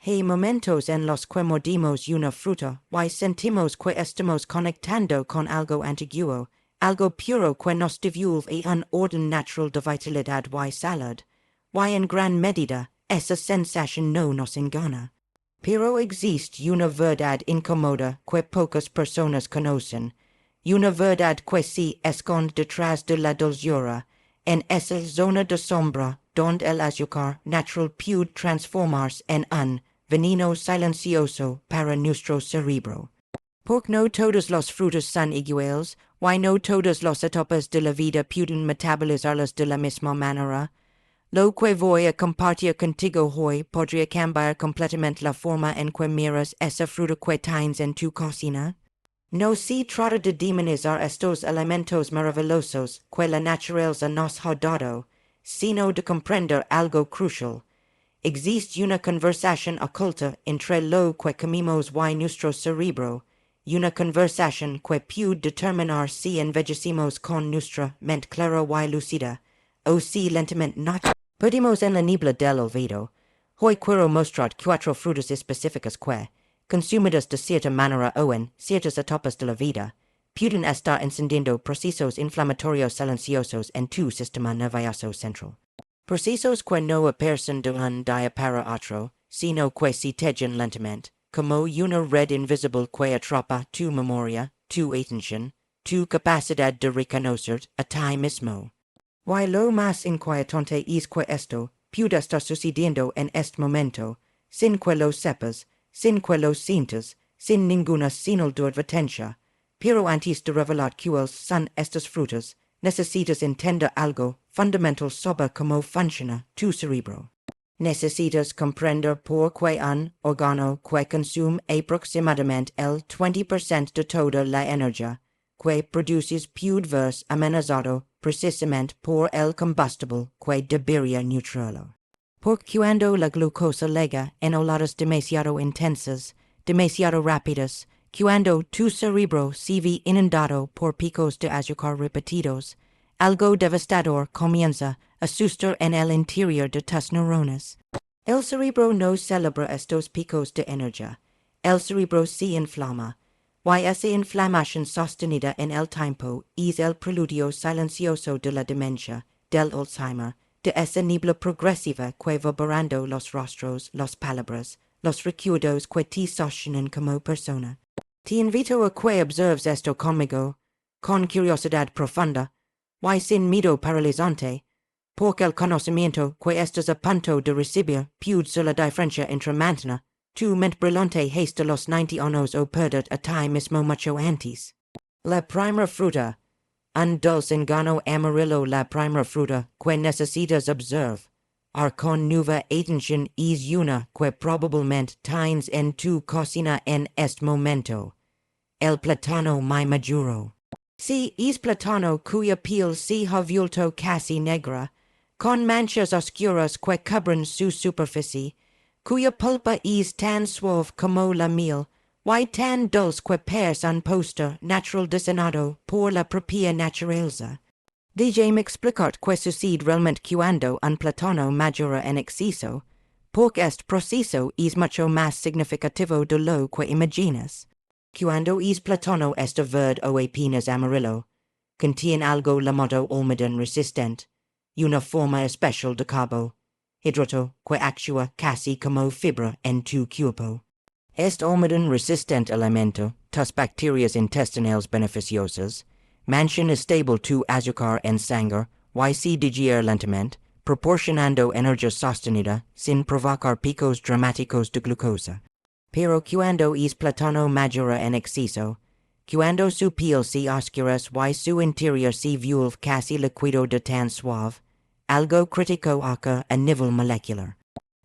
Hey momentos en los que mordimos una fruta, y sentimos que estamos conectando con algo antiguo, algo puro que nos devuelve un orden natural de vitalidad y salud, y en gran medida, esa sensación no nos engaña. Pero existe una verdad incómoda que pocas personas conocen, una verdad que se esconde detrás de la dulzura, en esa zona de sombra donde el azúcar natural puede transformarse en un veneno silencioso para nuestro cerebro. Porque no todas las frutas son iguales, y no todas las etapas de la vida pueden metabolizarlas de la misma manera. Lo que voy a compartir contigo hoy podría cambiar completamente la forma en que miras esa fruta que tienes en tu cocina. No se trata de demonizar estos alimentos maravillosos que la naturaleza nos ha dado, sino de comprender algo crucial. Existe una conversación oculta entre lo que comemos y nuestro cerebro, una conversación que puede determinar si envejecimos con nuestra mente clara y lucida, o si lentamente no. Perdimos en la niebla del olvido. Hoy quiero mostrar 4 frutas específicas que, consumidas de cierta manera o en ciertas etapas de la vida, pueden estar encendiendo procesos inflamatorios silenciosos en tu sistema nervioso central. Procesos que no aparecen de un día para otro, sino que se tejen lentamente, como una red invisible que atrapa tu memoria, tu atención, tu capacidad de reconocer a ti mismo. Y lo más inquietante es que esto puede estar sucediendo en este momento, sin que lo sepas, sin que lo sientas, sin ninguna señal de advertencia. Pero antes de revelar cuáles son estas frutas, necesitas entender algo fundamental sobre cómo funciona tu cerebro. Necesitas comprender por qué un órgano que consume aproximadamente el 20% de toda la energía que produces puede verse amenazado precisamente por el combustible que debería nutrirlo. Porque cuando la glucosa llega en oladas demasiado intensas, demasiado rápidas, cuando tu cerebro se ve inundado por picos de azúcar repetidos, algo devastador comienza a suceder en el interior de tus neuronas. El cerebro no celebra estos picos de energía. El cerebro se inflama. Y esa inflamación sostenida en el tiempo es el preludio silencioso de la demencia, del Alzheimer, de esa niebla progresiva que va borrando los rostros, las palabras, los recuerdos que te sostienen como persona. Te invito a que observes esto conmigo, con curiosidad profunda, y sin miedo paralizante, porque el conocimiento que estás a punto de recibir puede ser la diferencia entre mantener tu mente brillante hasta los 90 años o perder a ti mismo mucho antes. La primera fruta, un dulce engaño amarillo. La primera fruta que necesitas observar, con nueva atención es una que probablemente tienes en tu cocina en este momento. El plátano maduro. Si es plátano cuya piel se ha vuelto casi negra, con manchas oscuras que cubren su superficie, cuya pulpa es tan suave como la miel, y tan dulce que parece un póster natural diseñado por la propia naturaleza. Déjame explicar qué sucede realmente cuando un plátano madura en exceso, porque este proceso es mucho más significativo de lo que imaginas. Cuando es plátano está verde o apenas amarillo, contiene algo llamado almidón resistente, una forma especial de carbohidrato que actúa casi como fibra en tu cuerpo. Este almidón resistente alimento tus bacterias intestinales beneficiosas, mantiene estable tu azúcar en sangre y se digiere lentamente, proporcionando energía sostenida sin provocar picos dramáticos de glucosa. Pero cuando es plátano madura en exceso, cuando su piel se oscurece y su interior se vuelve casi líquido de tan suave, algo crítico ocurre a nivel molecular.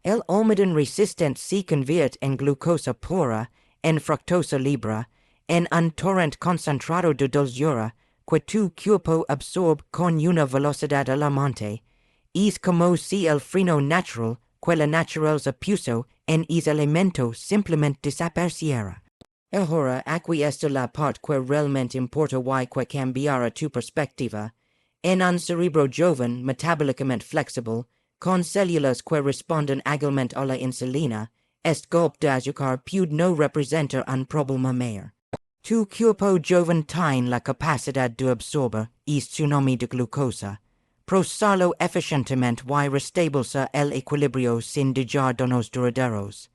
El almidón resistente se convierte en glucosa pura, en fructosa libre, en un torrente concentrado de dulzura que tu cuerpo absorbe con una velocidad alarmante. Es como si el freno natural que la naturaleza puso en ese alimento simplemente desapareciera. Ahora aquí está la parte que realmente importa y que cambiará tu perspectiva. En un cerebro joven metabólicamente flexible, con células que responden ágilmente a la insulina, est golpe de azucar puede no representar un problema mayor. Tu cuerpo joven tiene la capacidad de absorber es tsunami de glucosa, procesarlo eficientemente y restablecer el equilibrio sin dejar daños duraderos.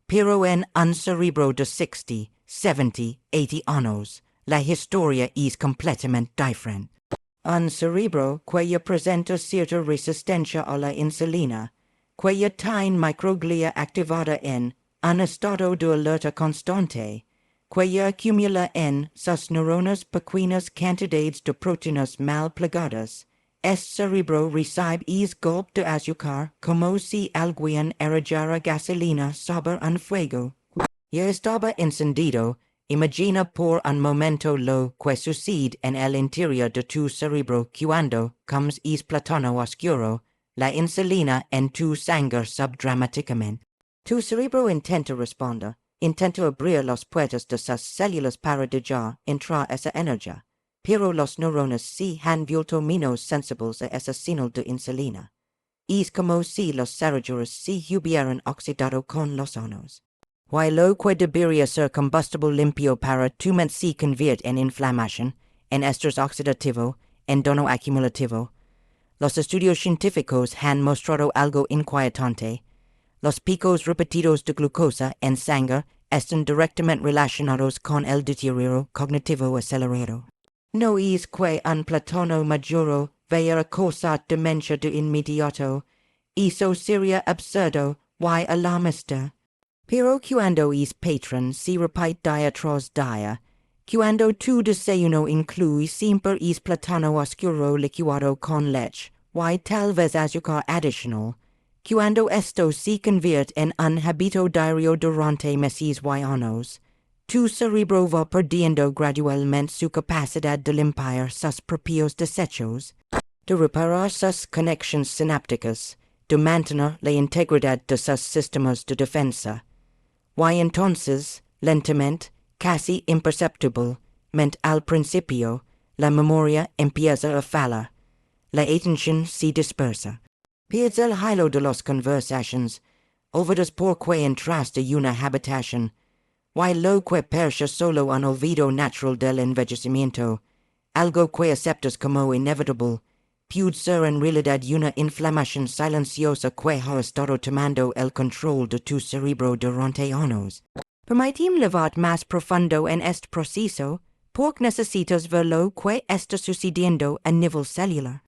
Pero en un cerebro de 60, 70, 80 años, la historia es completamente diferente. Un cerebro que presenta cierta resistencia a la insulina, que tiene microglia activada en un estado de alerta constante, que acumula en sus neuronas pequeñas cantidades de proteínas mal plegadas, este cerebro recibe es golpe de azúcar como si alguien arrojara gasolina sobre un fuego. Ya estaba encendido. Imagina por un momento lo que sucede en el interior de tu cerebro cuando comes es plátano oscuro, la insulina en tu sangre subdramáticamente. Tu cerebro intenta responder, intenta abrir las puertas de sus células para dejar entrar esa energía, pero los neuronas se han vuelto menos sensibles a ese señal de insulina. Es como si los cerebros se hubieran oxidado con los años. Y lo que debería ser combustible limpio para tu mente se convierte en inflamación, en estrés oxidativo, en daño acumulativo. Los estudios científicos han mostrado algo inquietante. Los picos repetidos de glucosa en sangre están directamente relacionados con el deterioro cognitivo acelerado. No es que un plátano maduro vaya a causar demencia de inmediato. Eso sería absurdo y alarmista. Pero cuando es patrón se repite día tras día, cuando tu desayuno incluye siempre es plátano oscuro licuado con leche, y tal vez azúcar adicional, cuando esto se convierte en un hábito diario durante meses y años, tu cerebro va perdiendo gradualmente su capacidad de limpiar sus propios desechos, de reparar sus conexiones sinápticas, de mantener la integridad de sus sistemas de defensa. Y entonces, lentamente, casi imperceptiblemente al principio, la memoria empieza a fallar. La atención se dispersa. Pierdes el hilo de las conversaciones. Olvidas por qué entraste una habitación. Y lo que parece solo un olvido natural del envejecimiento, algo que aceptas como inevitable, puede ser en realidad una inflamación silenciosa que ha estado tomando el control de tu cerebro durante años. Permíteme levar más profundo en este proceso, porque necesitas ver lo que está sucediendo a nivel celular.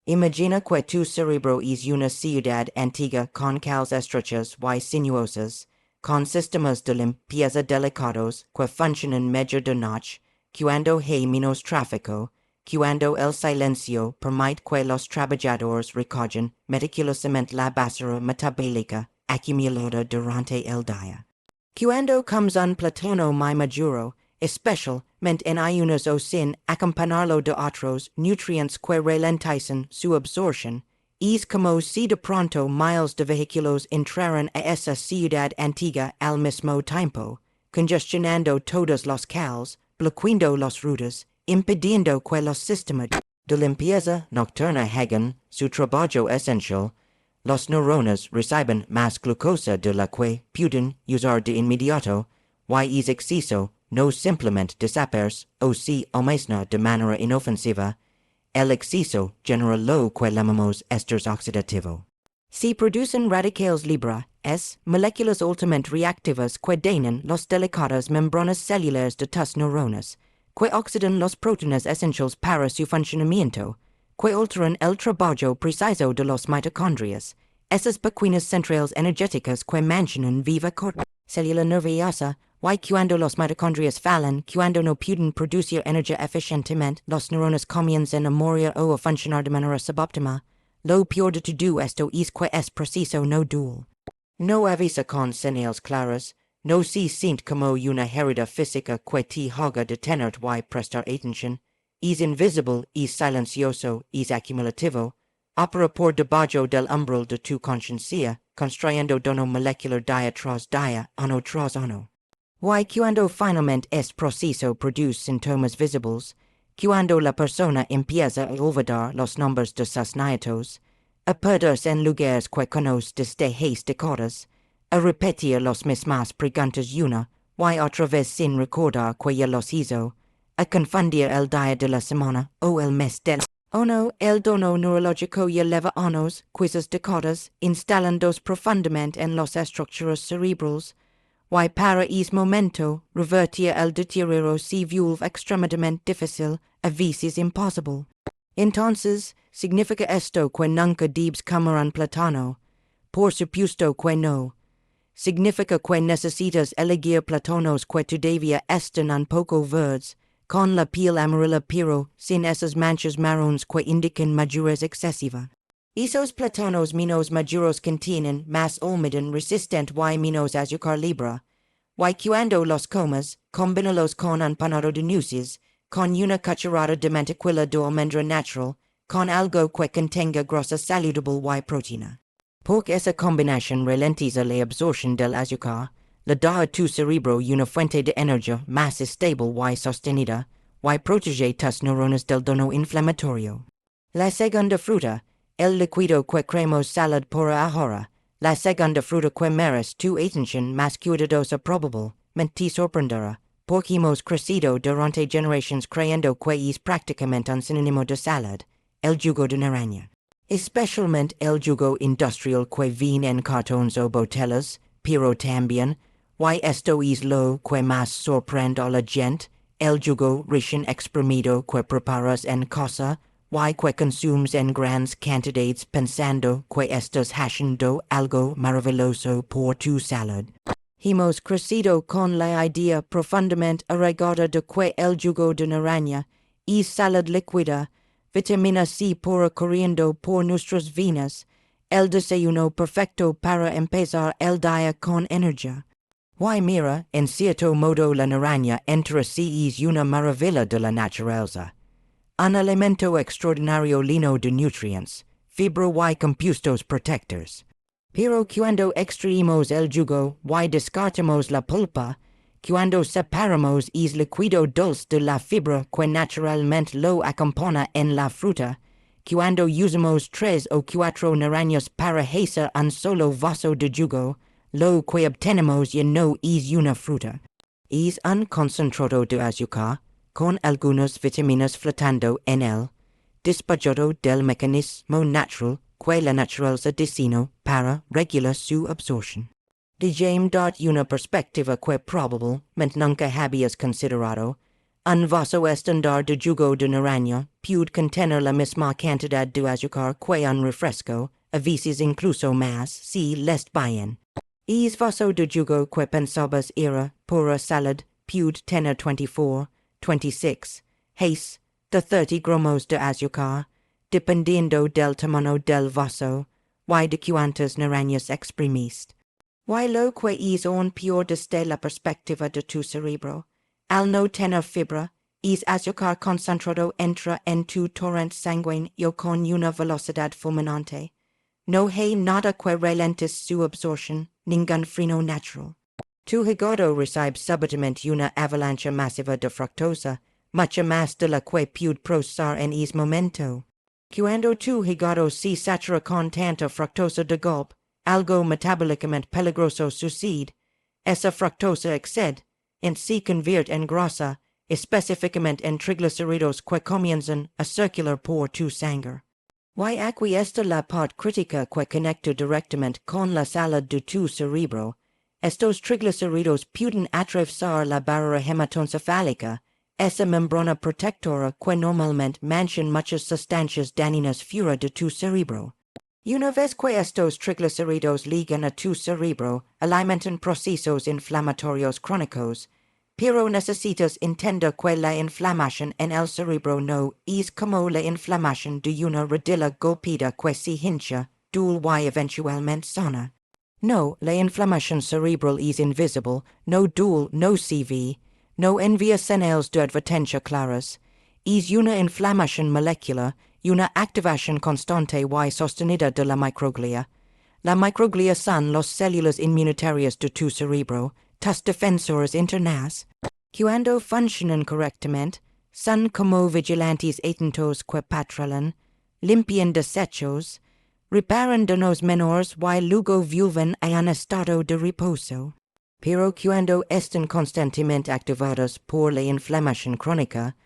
Imagina que tu cerebro es una ciudad antigua con calles estrechas y sinuosas, con sistemas de limpieza delicados que funcionan medio de noche, cuando hay menos tráfico, cuando el silencio permite que los trabajadores recogen meticulosamente la basura metabólica acumulada durante el día. Cuando comes un plátano muy maduro, especialmente en ayunas o sin acompañarlo de otros nutrientes que ralentizan su absorción, es como si de pronto miles de vehículos entraran a esa ciudad antigua al mismo tiempo, congestionando todas las calles, bloqueando las rutas, impidiendo que los sistemas de limpieza nocturna hagan su trabajo esencial. Los neuronas reciben más glucosa de la que pueden usar de inmediato, y es exceso no simplemente desaparece o se almacena de manera inofensiva. El exceso genera lo que llamamos estrés oxidativo. Se producen radicales libres, moléculas altamente reactivas que dañan las delicadas membranas celulares de tus neuronas, que oxidan las proteínas esenciales para su funcionamiento, que alteran el trabajo preciso de los mitocondrias, esas pequeñas centrales energéticas que mantienen viva corteza célula nerviosa, y cuando los mitocondrias fallan, cuando no pueden producir energía eficientemente, los neuronas comienzan a morir o a funcionar de manera subóptima. Lo peor de todo esto es que es preciso no dual. No avisa con señales claras, no se siente como una herida física que te haga detenerte y prestar atención. Es invisible, es silencioso, es acumulativo. Opera por debajo del umbral de tu conciencia, construyendo daño molecular día tras día, año tras año. Y cuando finalmente este proceso produce síntomas visibles, cuando la persona empieza a olvidar los nombres de sus nietos, a perderse en lugares que conoce desde hace décadas, a repetir los mismas preguntas una, y otra vez sin recordar que ya los hizo, a confundir el día de la semana o el mes del no, el dono neurológico ya leva años, quizzes décadas, instalando profundamente en las estructuras cerebrales, y para ese momento, revertir el deterioro se vuelve extremadamente difícil, a veces imposible. Entonces, significa esto que nunca debes comer un plátano, por supuesto que no. Significa que necesitas elegir plátanos que todavía están un poco verdes, con la piel amarilla pero sin esas manchas marrones que indican madurez excesiva. Esos plátanos menos maduros contienen más almidón resistente y menos azúcar libre, y cuando los comas, combínalos con un panado de nueces, con una cucharada de mantequilla de almendra natural, con algo que contenga grasa saludable y proteína. Porque esa combinación ralentiza la absorción del azúcar, le da a tu cerebro una fuente de energía más estable y sostenida, y protege tus neuronas del daño inflamatorio. La segunda fruta, el líquido que creemos salud por ahora, la segunda fruta que merece tu atención más cuidadosa probablemente sorprenderá, porque hemos crecido durante generaciones creyendo que es prácticamente un sinónimo de salud, el jugo de naranja. Especialmente el jugo industrial que viene en cartones o botellas, pero también, y esto es lo que más sorprende a la gente, el jugo recién exprimido que preparas en casa, y que consumes en grandes cantidades pensando que estás haciendo algo maravilloso por tu salud. Hemos crecido con la idea profundamente arraigada de que el jugo de naranja es salud líquida, vitamina C pura corriendo por nuestras venas, el desayuno perfecto para empezar el día con energía. Y mira, en cierto modo la naranja entre sí es una maravilla de la naturaleza. Un alimento extraordinario lleno de nutrientes, fibra y compuestos protectores. Pero cuando extraemos el jugo y descartamos la pulpa, cuando separamos el líquido dulce de la fibra que naturalmente lo acompaña en la fruta, cuando usamos 3 o 4 naranjas para hacer un solo vaso de jugo, lo que obtenemos ya no es una fruta. Es un concentrado de azúcar, con algunas vitaminas flotando en él, despojado del mecanismo natural que la naturaleza diseñó para regular su absorción. Déjame darte una perspectiva que probablemente nunca habías considerado. Un vaso estándar de jugo de naranja puede contener la misma cantidad de azúcar que un refresco, a veces incluso más si lees bien. Es vaso de jugo que pensabas era pura salud puede tener 24, 26, hace de 30 gramos de azúcar, dependiendo del tamaño del vaso, y de cuántas naranjas exprimiste. Y lo que es aún peor desde la perspectiva de tu cerebro, al no tener fibra, es azúcar concentrado entra en tu torrente sanguíneo con una velocidad fulminante. No hay nada que ralentice su absorción, ningún freno natural. Tu hígado recibe súbitamente una avalancha masiva de fructosa, mucha más de la que puede procesar en ese momento. Cuando tu hígado se satura con tanta fructosa de golpe, algo metabólicamente peligroso sucede. Esa fructosa excede, y se convierte en grasa, específicamente en triglicéridos que comienzan a circular por tu sangre. Y aquí está la parte crítica que conecta directamente con la salud de tu cerebro. Estos triglicéridos pueden atravesar la barrera hematoencefálica, esa membrana protectora que normalmente mancha muchas sustancias dañinas fuera de tu cerebro. Y una vez que estos triglicéridos llegan a tu cerebro, alimentan procesos inflamatorios crónicos, pero necesitas entender que la inflamación en el cerebro no es como la inflamación de una rodilla golpeada que se hincha, duele y eventualmente sana. No, la inflamación cerebral es invisible, no duele, no se ve, no envía señales de advertencia claras. Es una inflamación molecular y una activación constante y sostenida de la microglia. La microglia son las células inmunitarias de tu cerebro, tus defensores internas. Cuando funcionan correctamente, son como vigilantes atentos que patrullan, limpian desechos, Reparan de nos menores y luego vuelven a un estado de reposo. Pero cuando están constantemente activados por la inflamación crónica,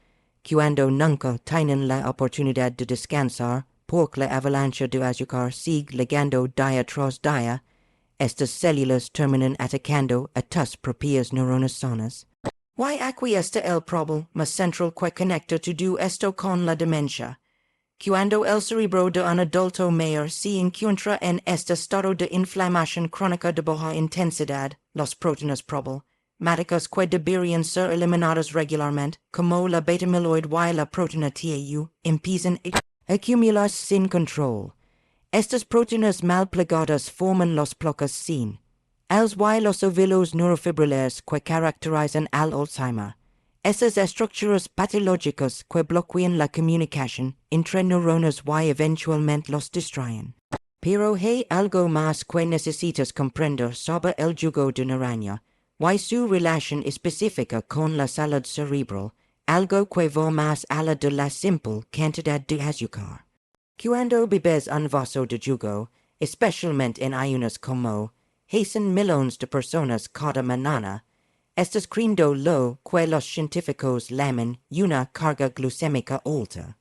cuando nunca tienen la oportunidad de descansar, porque la avalancha de azúcar sigue llegando día tras día, estas células terminan atacando a tus propias neuronas sanas. Y aquí está el problema central que conecta todo esto con la demencia. Cuando el cerebro de un adulto mayor se encuentra en este estado de inflamación crónica de baja intensidad, las proteínas problemáticas que deberían ser eliminadas regularmente, como la beta-amiloid y la proteína tau, empiezan a acumularse sin control. Estas proteínas mal plegadas forman las placas sin els y los óvulos neurofibrilares que caracterizan al Alzheimer. Esas estructuras patológicas que bloquean la comunicación entre neuronas y eventualmente los distraen. Pero hay algo más que necesitas comprender sobre el jugo de naranja y su relación específica con la salud cerebral, algo que va más allá de la simple cantidad de azúcar. Cuando bebes un vaso de jugo, especialmente en ayunas como hacen millones de personas cada mañana, estás creyendo lo que los científicos llaman una carga glucémica alta.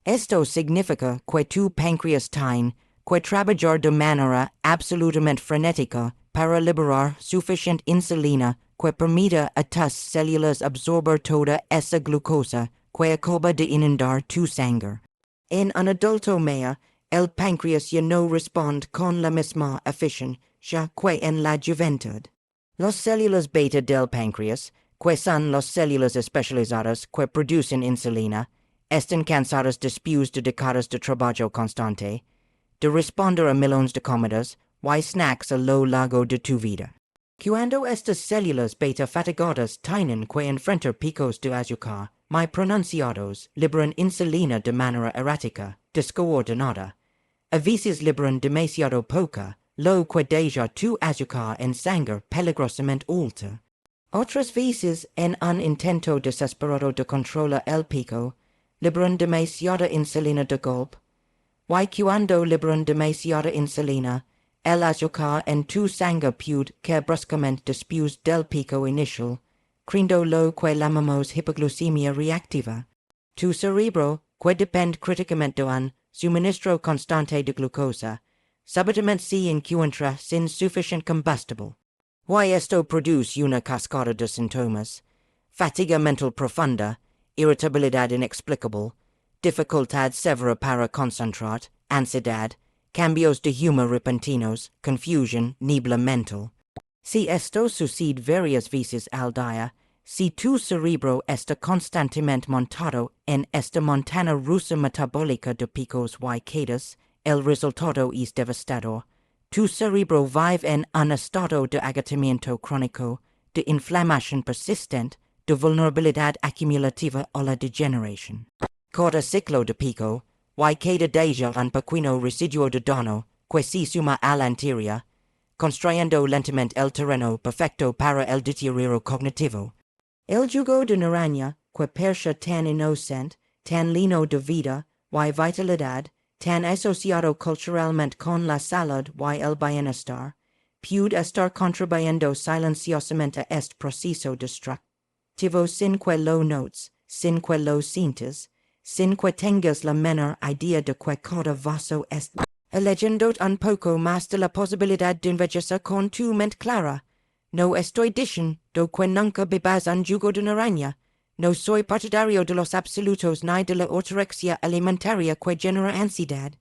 Esto significa que tu páncreas tiene que trabajar de manera absolutamente frenética para liberar suficiente insulina que permita a tus células absorber toda esa glucosa que acaba de inundar tu sangre. En un adulto mayor, el páncreas ya no responde con la misma eficiencia que en la juventud. Las células beta del páncreas, que son las células especializadas que producen insulina, están cansadas después de décadas de trabajo constante, de responder a millones de comidas y snacks a lo largo de tu vida. Cuando estas células beta fatigadas tienen que enfrentar picos de azúcar muy pronunciados, liberan insulina de manera errática, descoordinada. A veces liberan demasiado poca, lo que deja tu azúcar en sangre peligrosamente alta. Otras veces, en un intento desesperado de controlar el pico, liberan demasiada insulina de golpe, y cuando liberan demasiada insulina, el azúcar en tu sangre puede caer bruscamente después del pico inicial, creando lo que llamamos hipoglucemia reactiva. Tu cerebro, que depende críticamente de un suministro constante de glucosa, súbitamente se encuentra sin suficiente combustible. Y esto produce una cascada de síntomas: fatiga mental profunda, irritabilidad inexplicable, dificultad severa para concentrar, ansiedad, cambios de humor repentinos, confusión, niebla mental. Si esto sucede varias veces al día, si tu cerebro está constantemente montado en esta montaña rusa metabólica de picos y quedas, el resultado es devastador. Tu cerebro vive en un estado de agotamiento crónico, de inflamación persistente, de vulnerabilidad acumulativa a la degeneración. Cada ciclo de pico, y queda deja un pequeño residuo de daño que se suma al anterior, construyendo lentamente el terreno perfecto para el deterioro cognitivo. El jugo de naranja, que parece tan inocente, tan lleno de vida y vitalidad, tan asociado culturalmente con la salud y el bienestar, puede estar contribuyendo silenciosamente a este proceso destructivo sin que lo notes, sin que lo sientas, sin que tengas la menor idea de que cada vaso es alejándote un poco más de la posibilidad de envejecer con tu mente clara. No estoy diciendo que nunca bebas un jugo de naranja. No soy partidario de los absolutos ni de la ortorexia alimentaria que genera ansiedad.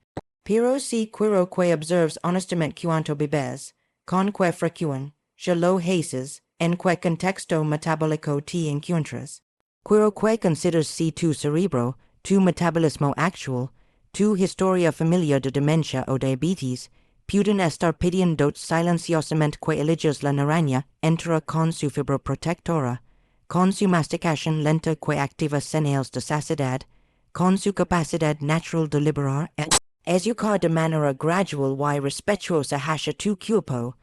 Pero si quiero que observes honestamente cuánto bebes, con qué frecuencia lo haces, en qué contexto metabólico te encuentras. Quiero que consideres si tu cerebro, tu metabolismo actual, tu historia familiar de demencia o diabetes, pueden estar pidiendo silenciosamente que elijas la naranja entera con su fibra protectora, con su masticación lenta que activa señales de saciedad, con su capacidad natural de liberar azúcar de manera gradual y respetuosa hacia tu cuerpo,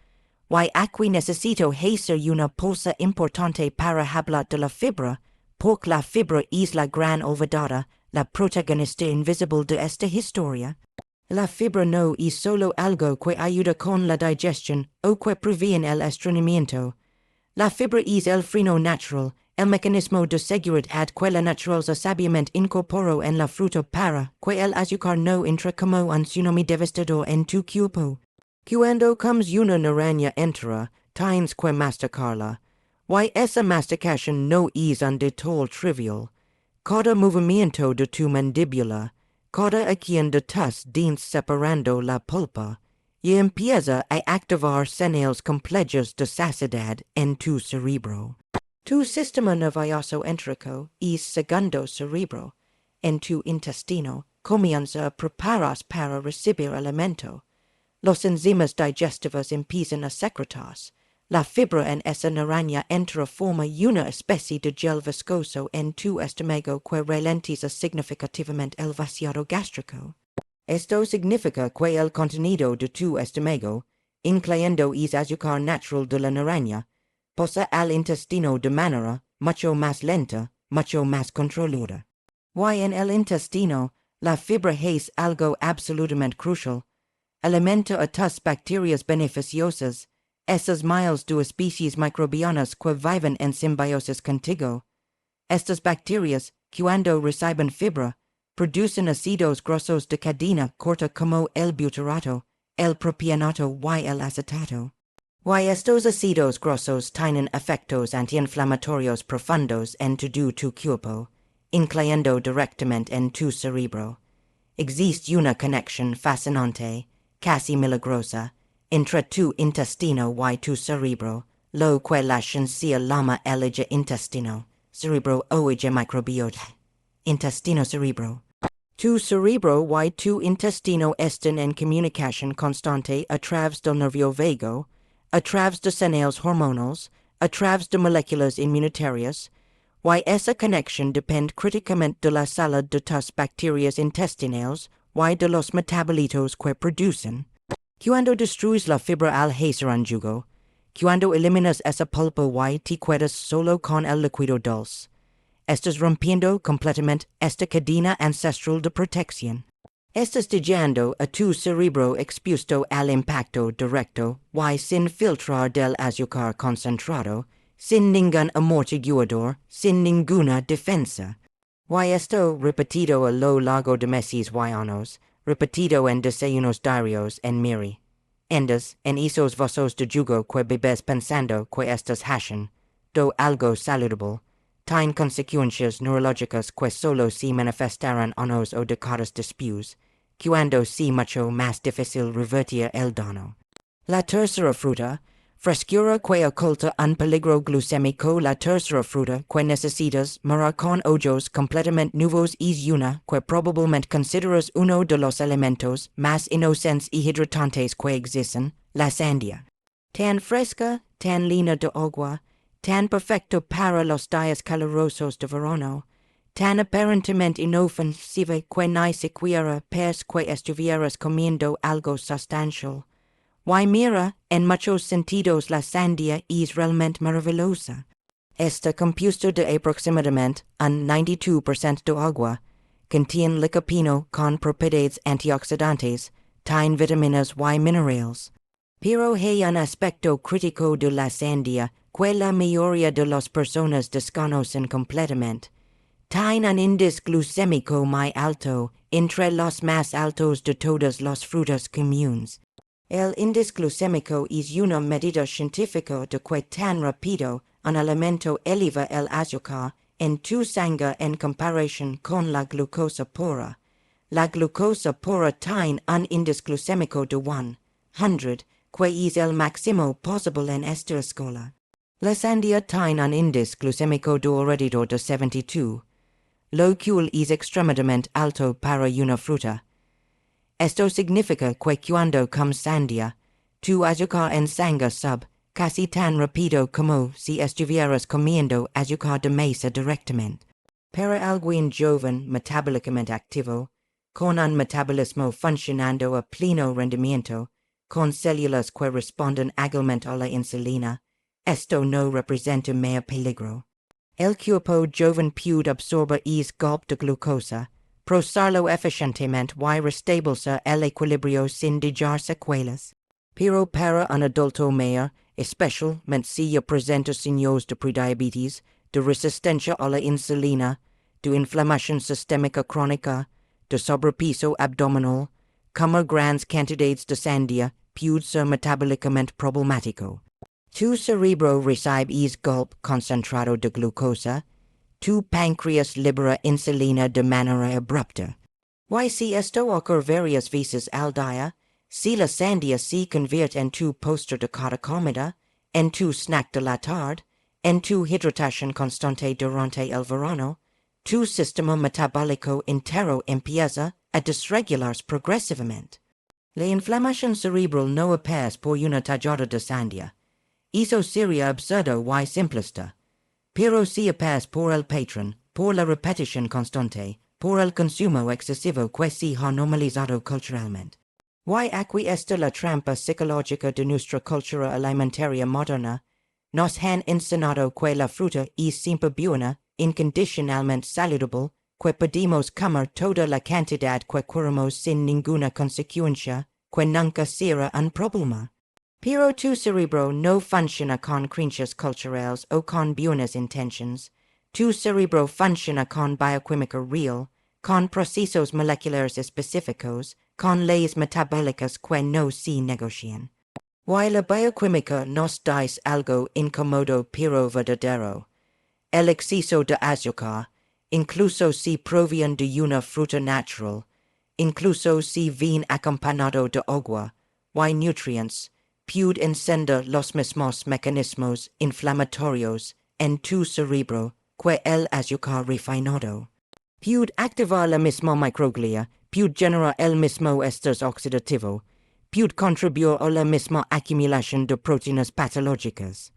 y aquí necesito hacer una pausa importante para hablar de la fibra, porque la fibra es la gran olvidada, la protagonista invisible de esta historia. La fibra no es solo algo que ayuda con la digestión o que previene el estreñimiento. La fibra es el freno natural, el mecanismo de seguridad que la naturaleza sabiamente incorporó en la fruta para que el azúcar no entre como un tsunami devastador en tu cuerpo. Cuando comes una naranja entera, tienes que masticarla. Y esa masticación no es un detalle trivial. Cada movimiento de tu mandíbula, cada acción de tus dientes separando la pulpa, y empieza a activar señales complejas de saciedad en tu cerebro. Tu sistema nervioso enterico es segundo cerebro. En tu intestino comienza a prepararse para recibir alimento. Los enzimas digestivos empiezan a secretarse. La fibra en esa naranja entera forma una especie de gel viscoso en tu estómago que ralentiza significativamente el vaciado gástrico. Esto significa que el contenido de tu estómago, incluyendo el azúcar natural de la naranja, pasa al intestino de manera mucho más lenta, mucho más controlada. Y en el intestino, la fibra es algo absolutamente crucial. Alimenta a tus bacterias beneficiosas, esas miles de especies microbianas que viven en simbiosis contigo. Estas bacterias, cuando reciben fibra, producen ácidos grasos de cadena corta como el butirato, el propionato y el acetato. Y estos ácidos grasos tienen efectos antiinflamatorios profundos en todo tu cuerpo, incluyendo directamente en tu cerebro. Existe una conexión fascinante, casi milagrosa, entre tu intestino y tu cerebro, lo que la ciencia llama el eje intestino, cerebro o eje microbiota. Intestino-cerebro. Tu cerebro y tu intestino están en comunicación constante a través del nervio vago, a través de señales hormonales, a través de moléculas inmunitarias, y esa conexión depende críticamente de la salud de tus bacterias intestinales y de los metabolitos que producen. Cuando destruyes la fibra al hacer un jugo, cuando eliminas esa pulpa y te quedas solo con el líquido dulce, estás rompiendo completamente esta cadena ancestral de protección. Estás dejando a tu cerebro expuesto al impacto directo y sin filtrar del azúcar concentrado, sin ningún amortiguador, sin ninguna defensa. Y esto repetido a lo largo de meses y años, repetido en desayunos diarios en Miri. Endas en esos vasos de jugo que bebes pensando que estas hacen, do algo saludable, tienen consecuencias neurológicas que solo se manifestarán años o décadas después, cuando sea mucho más difícil revertir el daño. La tercera fruta, frescura que oculta un peligro glucémico. La tercera fruta que necesitas mirar con ojos completamente nuevos es una que probablemente consideras uno de los alimentos más inocentes y hidratantes que existen, la sandía. Tan fresca, tan llena de agua, tan perfecto para los días calurosos de verano, tan aparentemente inofensiva que ni siquiera parece que estuvieras comiendo algo sustancial. Y mira, en muchos sentidos la sandía es realmente maravillosa. Está compuesta de aproximadamente un 92% de agua, contiene licopeno con propiedades antioxidantes, tiene vitaminas y minerales. Pero hay un aspecto crítico de la sandía que la mayoría de las personas desconocen completamente. Tiene un índice glucémico muy alto, entre los más altos de todas las frutas comunes. El índice glucémico es una medida científica de que tan rápido un alimento eleva el azúcar en tu sangre en comparación con la glucosa pura. La glucosa pura tiene un índice glucémico de 100, que es el máximo posible en esta escala. La sandía tiene un índice glucémico de alrededor de 72, lo cual es extremadamente alto para una fruta. Esto significa que cuando comes sandía, tu azúcar en sangre sube casi tan rápido como si estuvieras comiendo azúcar de mesa directamente. Para alguien joven metabólicamente activo, con un metabolismo funcionando a pleno rendimiento, con células que responden ágilmente a la insulina, esto no representa mayor peligro. El cuerpo joven puede absorber es golpe de glucosa, prosarlo eficientemente y restablecer el equilibrio sin dejar secuelas. Pero para un adulto mayor, especialmente si ya presenta signos de prediabetes, de resistencia a la insulina, de inflamación sistémica crónica, de sobrepeso abdominal, comer grandes cantidades de sandía puede ser metabólicamente problemático. Tu cerebro recibe gulp concentrado de glucosa, tu páncreas libera insulina de manera abrupta. Y si esto ocurre varias veces al día, si la sandía se convierte en tu postre de cada comida, en tu snack de la tarde, en tu hidratación constante durante el verano, tu sistema metabólico entero empieza a desregularse progresivamente. La inflamación cerebral no aparece por una tajada de sandía. Eso sería absurdo y simplista. Pero si aparece por el patrón, por la repetición constante, por el consumo excesivo que se ha normalizado culturalmente. Y aquí está la trampa psicológica de nuestra cultura alimentaria moderna. Nos han enseñado que la fruta es siempre buena, incondicionalmente saludable, que podemos comer toda la cantidad que queremos sin ninguna consecuencia, que nunca será un problema. Pero tu cerebro no funciona con creencias culturales o con buenas intenciones. Tu cerebro funciona con bioquímica real, con procesos moleculares específicos, con leyes metabólicas que no se negocian. Y la bioquímica nos dice algo incómodo pero verdadero. El exceso de azúcar, incluso si proviene de una fruta natural, incluso si viene acompañado de agua, y nutrientes, puede encender los mismos mecanismos inflamatorios en tu cerebro que el azúcar refinado. Puede activar la misma microglia, puede generar el mismo estrés oxidativo, puede contribuir a la misma acumulación de proteínas patológicas.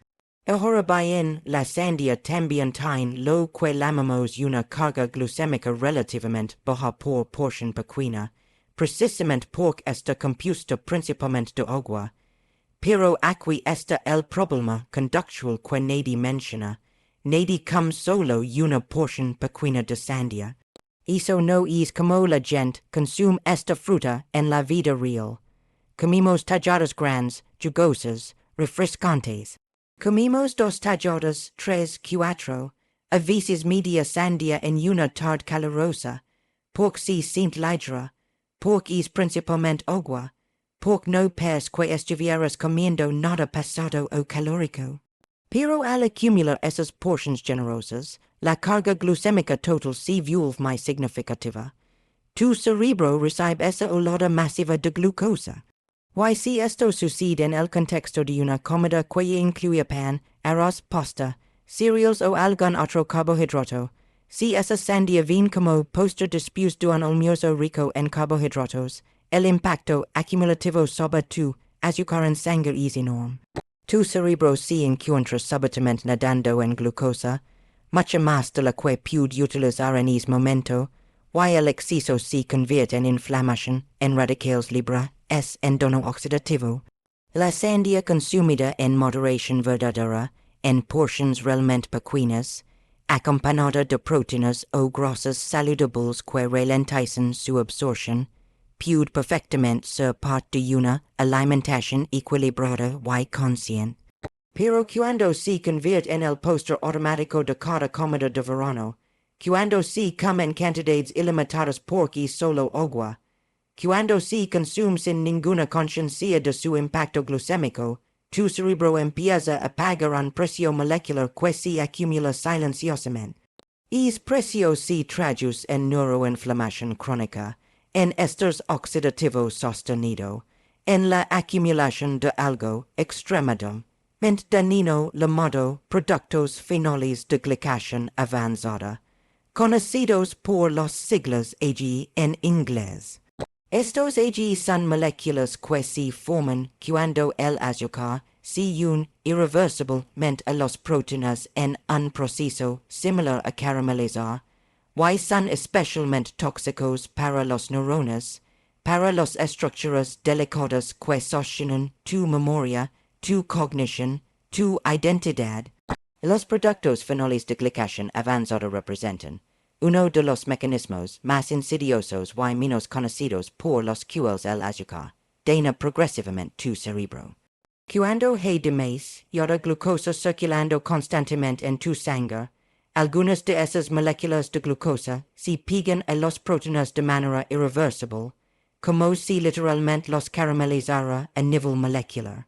Ahora bien, la sandía también tiene lo que llamamos una carga glucémica relativamente baja por porción pequeña, precisamente porque está compuesta principalmente de agua. Pero aquí está el problema conductual que nadie menciona. Nadie come solo una porción pequeña de sandía. Eso no es como la gente consume esta fruta en la vida real. Comimos tajadas grandes, jugosas, refrescantes. Comimos 2 tajadas, 3, 4, a veces media sandía en una tarde calurosa, porque se siente ligera, porque es principalmente agua, porque no parece que estuvieras comiendo nada pesado o calórico. Pero al acumular esas porciones generosas, la carga glucémica total se vuelve más significativa. Tu cerebro recibe esa oleada masiva de glucosa. Y si esto sucede en el contexto de una comida que incluye pan, arroz, pasta, cereals o algún otro carbohidrato, si esa sandía viene como postre después de un almuerzo rico en carbohidratos, el impacto acumulativo sobre tu azúcar en sangre es enorme. Tu cerebro se encuentra súbitamente nadando en glucosa, mucho más de la que puede utilizar en ese momento, y el exceso se convierte en inflamación, en radicales libres, en daño oxidativo. La sandía consumida en moderación verdadera, en porciones realmente pequeñas, acompañada de proteínas o grasas saludables que ralentizan su absorción, puede perfectamente ser parte de una alimentación equilibrada y consciente. Pero cuando se convierte en el postre automático de cada comida de verano, cuando se come en cantidades ilimitadas porque solo agua, cuando se consume sin ninguna conciencia de su impacto glucémico, tu cerebro empieza a pagar un precio molecular que se acumula silenciosamente. Ese precio se traduce en neuroinflamación crónica, en estrés oxidativo sostenido, en la acumulación de algo extremadamente dañino llamado productos fenoles de glicasión avanzada, conocidos por las siglas AGE en inglés. Estos AGE son moléculas que se forman cuando el azúcar se une irreversiblemente a las proteínas en un proceso similar a caramelizar, y son especialmente tóxicos para las neuronas, para las estructuras delicadas que sostienen tu memoria, tu cognición, tu identidad. Los productos fenoles de glicasión avanzada representan Uno de los mecanismos más insidiosos y menos conocidos por los cuales el azúcar daña progresivamente tu cerebro. Cuando hay demasiada glucosa circulando constantemente en tu sangre, algunas de esas moléculas de glucosa se pegan a las proteínas de manera irreversible, como si literalmente los caramelizara a nivel molecular.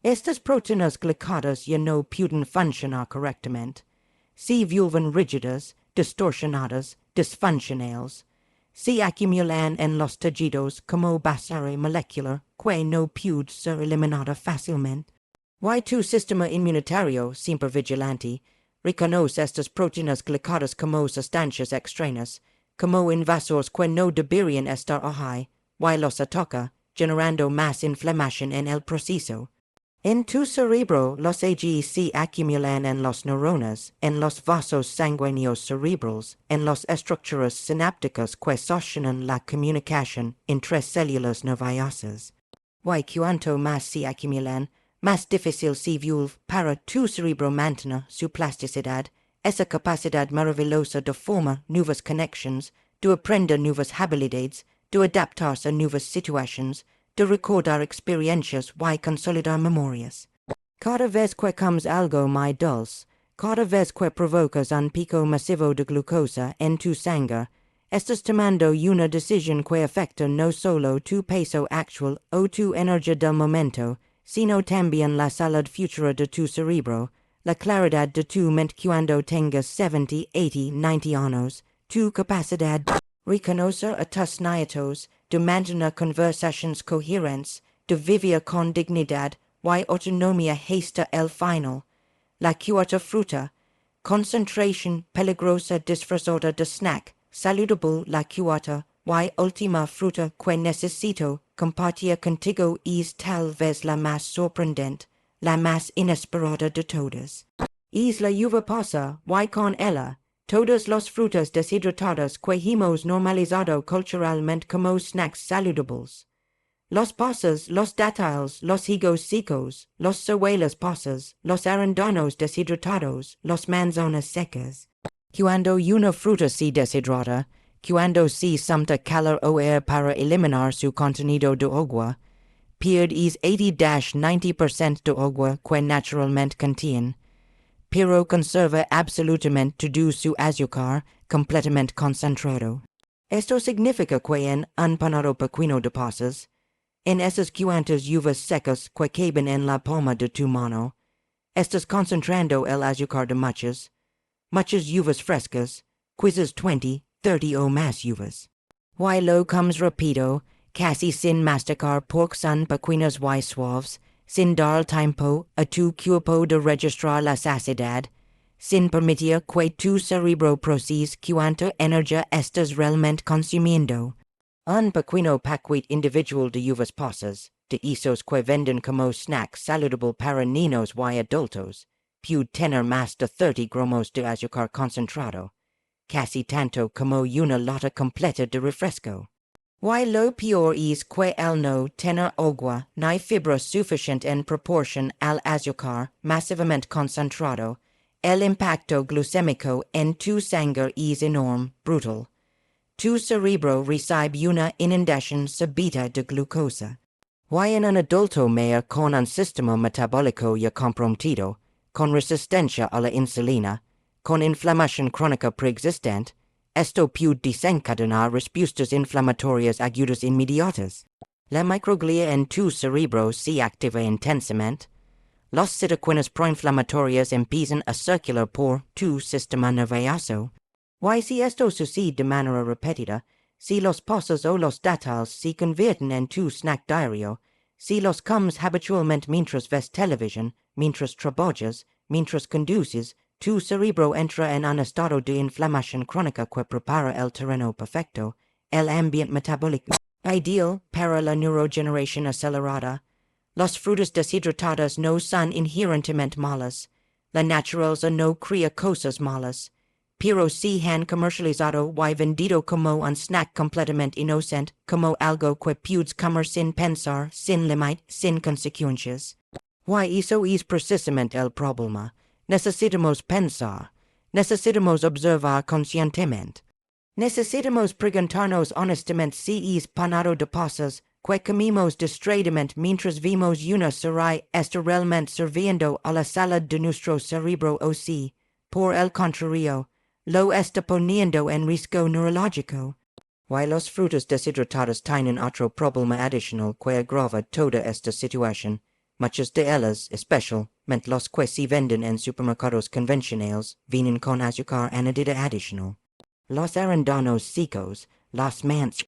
Estas proteínas glicadas ya no pueden funcionar correctamente. Se vuelven rígidas, distorsionadas, disfuncionales. Se acumulan en los tejidos como basura molecular que no puede ser eliminada fácilmente. Y tu sistema inmunitario, siempre vigilante, reconoce estas proteínas glicadas como sustancias extrañas, como invasores que no deberían estar ahí, y los ataca, generando más inflamación en el proceso. En tu cerebro, los AGE se acumulan en las neuronas, en los vasos sanguíneos cerebrales, en las estructuras sinápticas que sostienen la comunicación entre células nerviosas. Y cuanto más se acumulan, más difícil se vuelve para tu cerebro mantener su plasticidad, esa capacidad maravillosa de formar nuevas conexiones, de aprender nuevas habilidades, de adaptarse a nuevas situaciones, de recordar experiencias y consolidar memorias. Cada vez que comes algo muy dulce, cada vez que provocas un pico masivo de glucosa en tu sangre, estás tomando una decisión que afecta no solo tu peso actual o tu energía del momento, sino también la salud futura de tu cerebro, la claridad de tu mente cuando tengas 70, 80, 90 años, tu capacidad de reconocer a tus nietos, de mantener conversaciones coherentes, de vivir con dignidad y autonomía hasta el final. La cuarta fruta, concentración peligrosa disfrazada de snack, saludable. La cuarta y última fruta que necesito compartir contigo es tal vez la más sorprendente, la más inesperada de todas. Es la uva pasa y con ella todas las frutas deshidratadas que hemos normalizado culturalmente como snacks saludables. Los pasas, los dátiles, los higos secos, los ciruelas pasas, los arándanos deshidratados, los manzanas secas. Cuando una fruta se deshidrata, cuando se somete calor o air para eliminar su contenido de agua, pierde 80-90% de agua que naturalmente contiene, pero conserva absolutamente todo su azúcar completamente concentrado. Esto significa que en un panado pequeño de pasas, en esas cuantas uvas secas que caben en la palma de tu mano, estás concentrando el azúcar de muchas uvas frescas, quizás 20, 30 o más uvas. Y lo comes rápido, casi sin masticar porque son pequeñas y suaves, sin dar tiempo a tu cuerpo de registrar la saciedad, sin permitir que tu cerebro procese cuánta energía estás realmente consumiendo. Un pequeño paquete individual de uvas pasas, de esos que venden como snacks saludable para niños y adultos, puede tener más de 30 gramos de azúcar concentrado, casi tanto como una lata completa de refresco. Y lo peor es que al no tener agua ni fibra suficiente en proporción al azúcar masivamente concentrado, el impacto glucémico en tu sangre es enorme, brutal. Tu cerebro recibe una inundación súbita de glucosa. Y en un adulto mayor con un sistema metabólico ya comprometido, con resistencia a la insulina, con inflamación crónica preexistente, esto puede desencadenar respuestas inflamatorias agudas inmediatas. La microglia en tu cerebro se activa intensamente. Las citoquinas proinflamatorias empiezan a circular por tu sistema nervioso. Y si esto sucede de manera repetida, si los pasas o los dátiles se convierten en tu snack diario, si los comes habitualmente mientras ves televisión, mientras trabajas, mientras conduces, tu cerebro entra en un estado de inflamación crónica que prepara el terreno perfecto, el ambiente metabólico ideal para la neurogeneración acelerada. Las frutas deshidratadas no son inherentemente malas. La naturaleza no crea cosas malas, pero se han comercializado y vendido como un snack completamente inocente, como algo que puedes comer sin pensar, sin límite, sin consecuencias. Y eso es precisamente el problema. Necesitamos pensar. Necesitamos observar conscientemente. Necesitamos preguntarnos honestamente si es panado de pasas, que comimos distraidamente mientras vimos una serie está realmente sirviendo a la salud de nuestro cerebro o si, por el contrario, lo está poniendo en riesgo neurológico. Why los frutas deshidratadas tienen otro problema adicional que agrava toda esta situación. Muchas de ellas, especialmente los que se venden en supermercados convencionales, vienen con azúcar añadida adicional. Los arándanos secos, las manzanas,